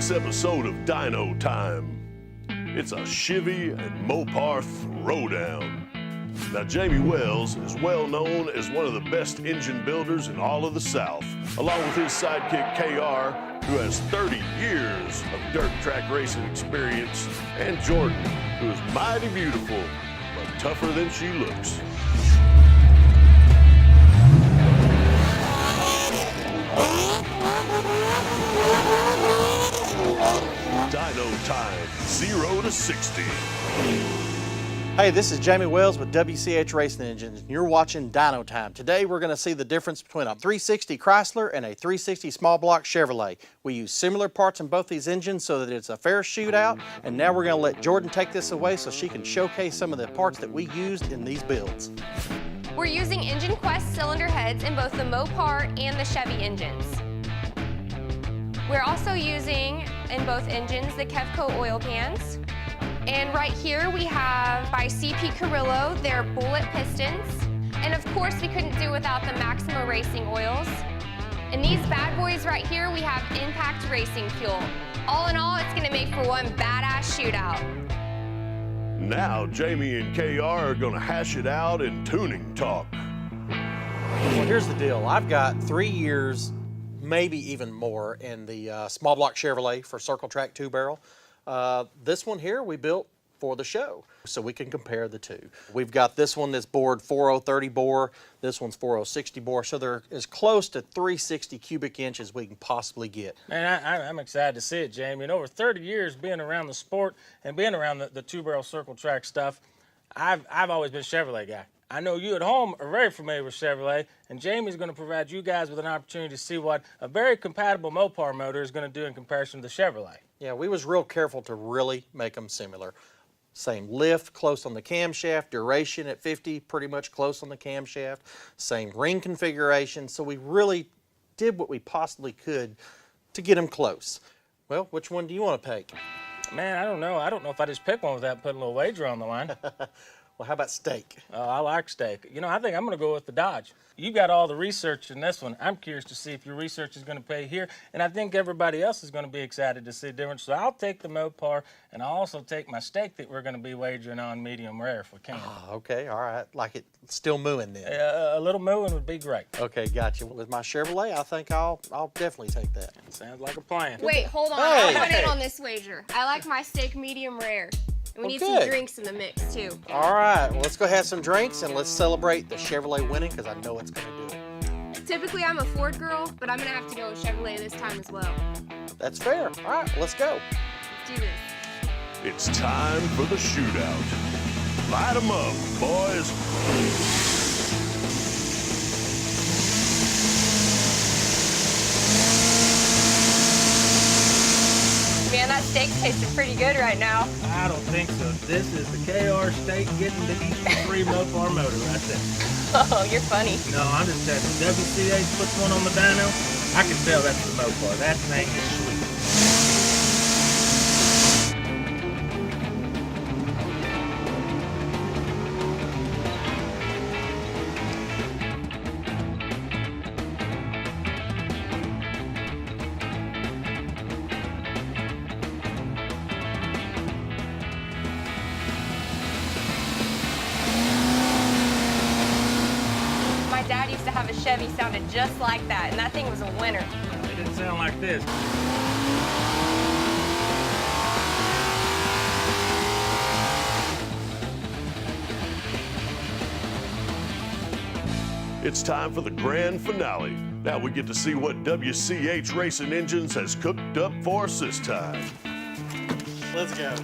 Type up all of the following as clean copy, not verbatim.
this episode of DynoTime. It's a Chevy and Mopar throwdown. Now, Jamie Wells is well known as one of the best engine builders in all of the South, along with his sidekick KR, who has 30 years of dirt track racing experience, and Jordan, who is mighty beautiful, but tougher than she looks. DynoTime, 0 to 60. Hey, this is Jamie Wells with WCH Racing Engines, and you're watching DynoTime. Today we're going to see the difference between a 360 Chrysler and a 360 small block Chevrolet. We use similar parts in both these engines so that it's a fair shootout, and now we're going to let Jordan take this away so she can showcase some of the parts that we used in these builds. We're using Engine Quest cylinder heads in both the Mopar and the Chevy engines. We're also using, in both engines, the Kevco oil pans. And right here we have, by CP Carrillo, their bullet pistons. And of course we couldn't do without the Maxima Racing oils. And these bad boys right here, we have Impact Racing fuel. All in all, it's gonna make for one badass shootout. Now, Jamie and KR are gonna hash it out in tuning talk. Well, here's the deal. I've got 3 years, maybe even more, in the small block Chevrolet for Circle Track 2-barrel. This one here we built for the show, so we can compare the two. We've got this one that's bored 4030 bore, this one's 4060 bore, so they're as close to 360 cubic inches we can possibly get. Man, I'm excited to see it, Jamie. And over 30 years being around the sport and being around the 2-barrel Circle Track stuff, I've always been a Chevrolet guy. I know you at home are very familiar with Chevrolet, and Jamie's going to provide you guys with an opportunity to see what a very compatible Mopar motor is going to do in comparison to the Chevrolet. Yeah, we was real careful to really make them similar. Same lift, close on the camshaft, duration at 50, pretty much close on the camshaft, same ring configuration, so we really did what we possibly could to get them close. Well, which one do you want to pick? Man, I don't know. I don't know if I just pick one without putting a little wager on the line. Well, how about steak? I like steak. You know, I think I'm going to go with the Dodge. You got all the research in this one. I'm curious to see if your research is going to pay here, and I think everybody else is going to be excited to see the difference. So I'll take the Mopar, and I'll also take my steak that we're going to be wagering on medium rare if we can. Oh, okay, all right. Like it still mooing then. A little mooing would be great. Okay, gotcha. With my Chevrolet, I think I'll definitely take that. Sounds like a plan. Wait, hold on. Hey. I'll put in on this wager. I like my steak medium rare. And we need Okay. some drinks in the mix too. All right, well, let's go have some drinks and let's celebrate the Chevrolet winning because I know it's going to do it. Typically I'm a Ford girl, but I'm gonna have to go with Chevrolet this time as well. That's fair. All right, let's go. Let's do this. It's time for the shootout. Light 'em up, boys. Man, that steak's tasting pretty good right now. I don't think so. This is the KR steak getting to eat the free Mopar motor right there. Oh, you're funny. No, I'm just saying, WCH puts one on the dyno, I can tell that's the Mopar. That thing is sweet. My dad used to have a Chevy sounded just like that, and that thing was a winner. It didn't sound like this. It's time for the grand finale. Now we get to see what WCH Racing Engines has cooked up for us this time. Let's go.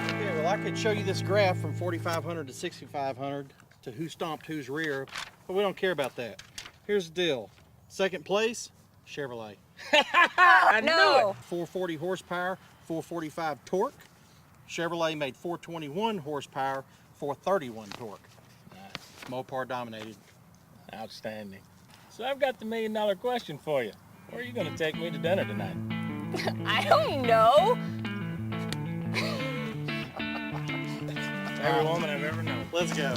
Okay, well, I could show you this graph from 4,500 to 6,500 to who stomped whose rear, but we don't care about that. Here's the deal. Second place, Chevrolet. I knew it. 440 horsepower, 445 torque. Chevrolet made 421 horsepower, 431 torque. Mopar dominated. Outstanding. So I've got the $1 million question for you. Where are you going to take me to dinner tonight? I don't know. Every woman I've ever known. Let's go.